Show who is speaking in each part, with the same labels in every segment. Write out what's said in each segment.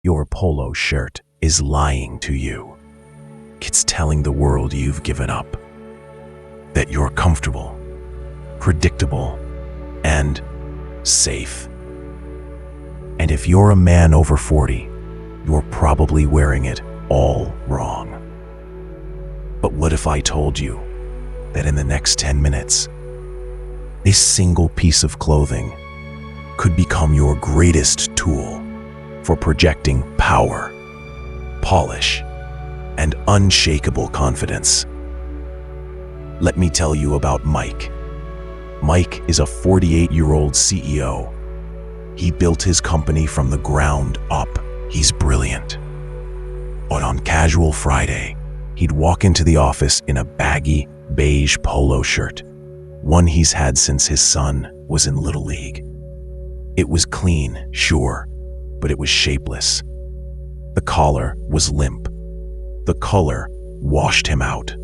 Speaker 1: Your polo shirt is lying to you. It's telling the world you've given up, that you're comfortable, predictable, and safe. And if you're a man over 40, you're probably wearing it all wrong. But what if I told you that in the next 10 minutes, a single piece of clothing could become your greatest tool for projecting power, polish, and unshakable confidence? Let me tell you about Mike. Mike is a 48-year-old CEO. He built his company from the ground up. He's brilliant. But on casual Friday, he'd walk into the office in a baggy, beige polo shirt, one he's had since his son was in Little League. It was clean, sure, but it was shapeless. The collar was limp. The color washed him out.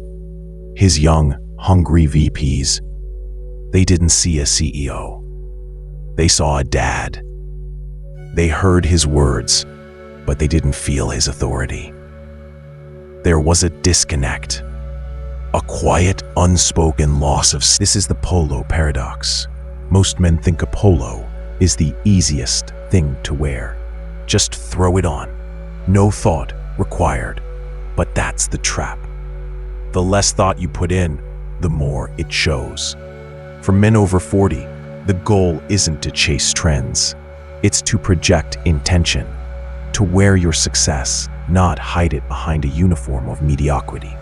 Speaker 1: His young, hungry VPs, they didn't see a CEO. They saw a dad. They heard his words, but they didn't feel his authority. There was a disconnect, a quiet, unspoken loss of... This is the polo paradox. Most men think a polo is the easiest thing to wear. Just throw it on. No thought required. But that's the trap. The less thought you put in, the more it shows. For men over 40, the goal isn't to chase trends. It's to project intention, to wear your success, not hide it behind a uniform of mediocrity.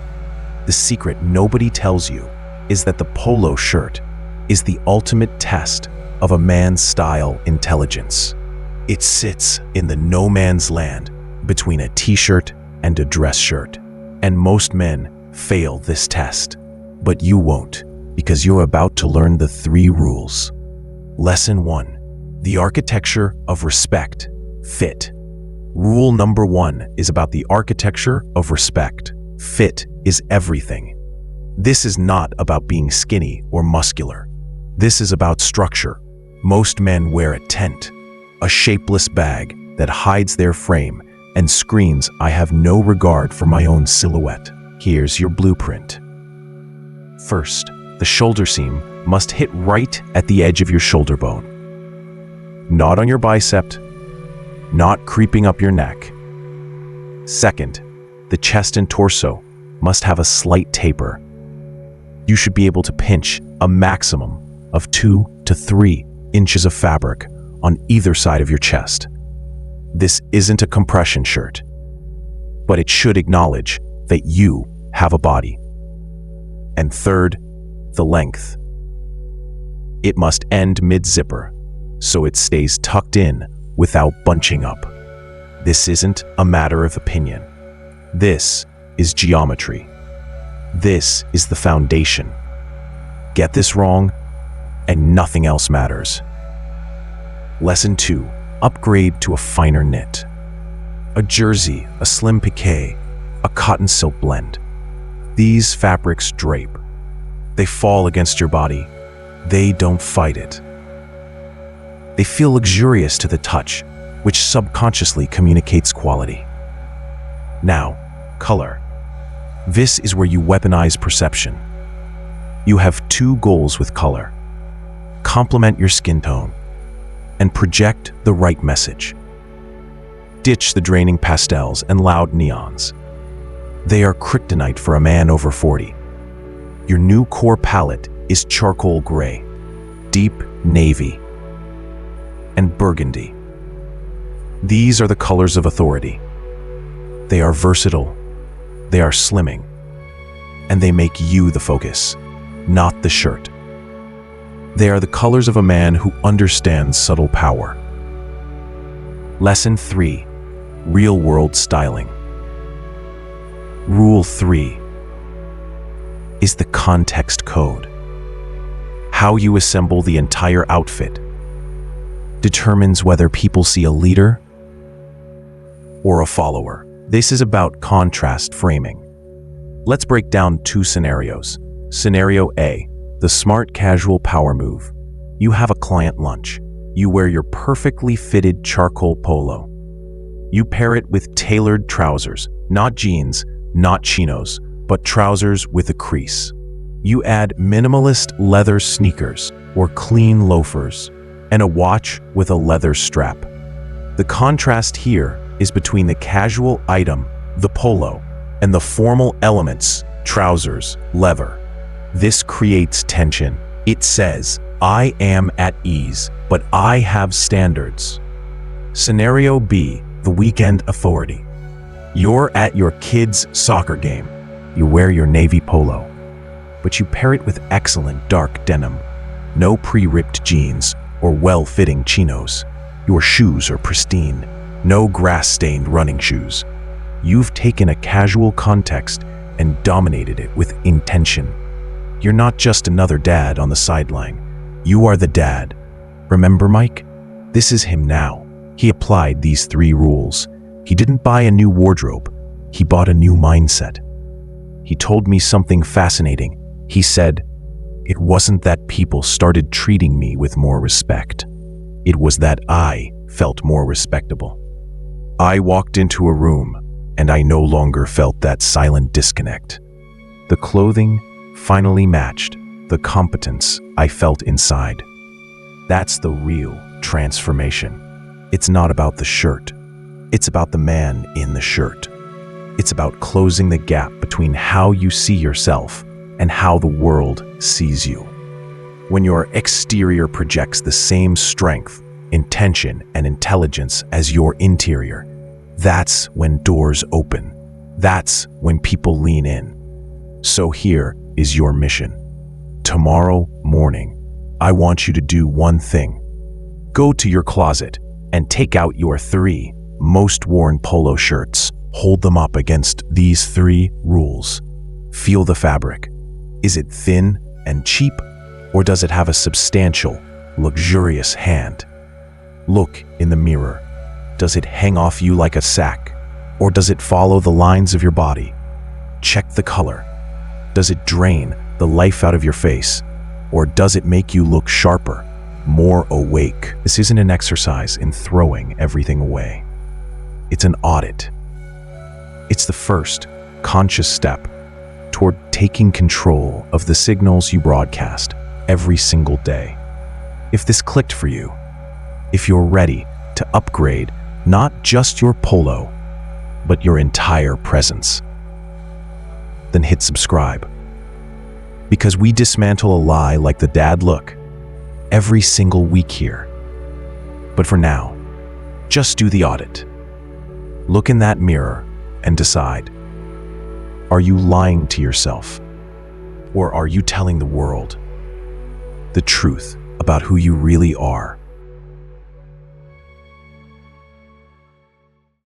Speaker 1: The secret nobody tells you is that the polo shirt is the ultimate test of a man's style intelligence. It sits in the no man's land between a t-shirt and a dress shirt. And most men fail this test. But you won't, because you're about to learn the 3 rules. Lesson 1, the architecture of respect, fit. Rule number 1 is about the architecture of respect. Fit is everything. This is not about being skinny or muscular. This is about structure. Most men wear a tent, a shapeless bag that hides their frame and screams, "I have no regard for my own silhouette." Here's your blueprint. First, the shoulder seam must hit right at the edge of your shoulder bone. Not on your bicep, not creeping up your neck. Second, the chest and torso must have a slight taper. You should be able to pinch a maximum of 2 to 3 inches of fabric on either side of your chest. This isn't a compression shirt, but it should acknowledge that you have a body. And third, the length. It must end mid-zipper, so it stays tucked in without bunching up. This isn't a matter of opinion. This is geometry. This is the foundation. Get this wrong, and nothing else matters. Lesson 2, upgrade to a finer knit. A jersey, a slim piqué, a cotton silk blend. These fabrics drape. They fall against your body. They don't fight it. They feel luxurious to the touch, which subconsciously communicates quality. Now, color. This is where you weaponize perception. You have 2 goals with color. Complement your skin tone and project the right message. Ditch the draining pastels and loud neons. They are kryptonite for a man over 40. Your new core palette is charcoal gray, deep navy, and burgundy. These are the colors of authority. They are versatile, they are slimming, and they make you the focus, not the shirt. They are the colors of a man who understands subtle power. Lesson 3, real-world styling. Rule 3 is the context code. How you assemble the entire outfit determines whether people see a leader or a follower. This is about contrast framing. Let's break down 2 scenarios. Scenario A, the smart casual power move. You have a client lunch. You wear your perfectly fitted charcoal polo. You pair it with tailored trousers, not jeans, not chinos, but trousers with a crease. You add minimalist leather sneakers or clean loafers, and a watch with a leather strap. The contrast here is between the casual item, the polo, and the formal elements, trousers, leather. This creates tension. It says, I am at ease, but I have standards. Scenario B, the weekend authority. You're at your kid's soccer game. You wear your navy polo, but you pair it with excellent dark denim. No pre-ripped jeans or well-fitting chinos. Your shoes are pristine. No grass-stained running shoes. You've taken a casual context and dominated it with intention. You're not just another dad on the sideline. You are the dad. Remember Mike? This is him now. He applied these 3 rules. He didn't buy a new wardrobe. He bought a new mindset. He told me something fascinating. He said, it wasn't that people started treating me with more respect. It was that I felt more respectable. I walked into a room, and I no longer felt that silent disconnect. The clothing finally matched the competence I felt inside. That's the real transformation. It's not about the shirt. It's about the man in the shirt. It's about closing the gap between how you see yourself and how the world sees you. When your exterior projects the same strength, intention, and intelligence as your interior, that's when doors open. That's when people lean in. So here is your mission. Tomorrow morning, I want you to do one thing. Go to your closet and take out your 3 most worn polo shirts. Hold them up against these 3 rules. Feel the fabric. Is it thin and cheap, or does it have a substantial, luxurious hand? Look in the mirror. Does it hang off you like a sack, or does it follow the lines of your body? Check the color. Does it drain the life out of your face, or does it make you look sharper, more awake? This isn't an exercise in throwing everything away. It's an audit. It's the first conscious step toward taking control of the signals you broadcast every single day. If this clicked for you, if you're ready to upgrade not just your polo, but your entire presence, then hit subscribe. Because we dismantle a lie like the dad look every single week here. But for now, just do the audit. Look in that mirror and decide, are you lying to yourself? Or are you telling the world the truth about who you really are?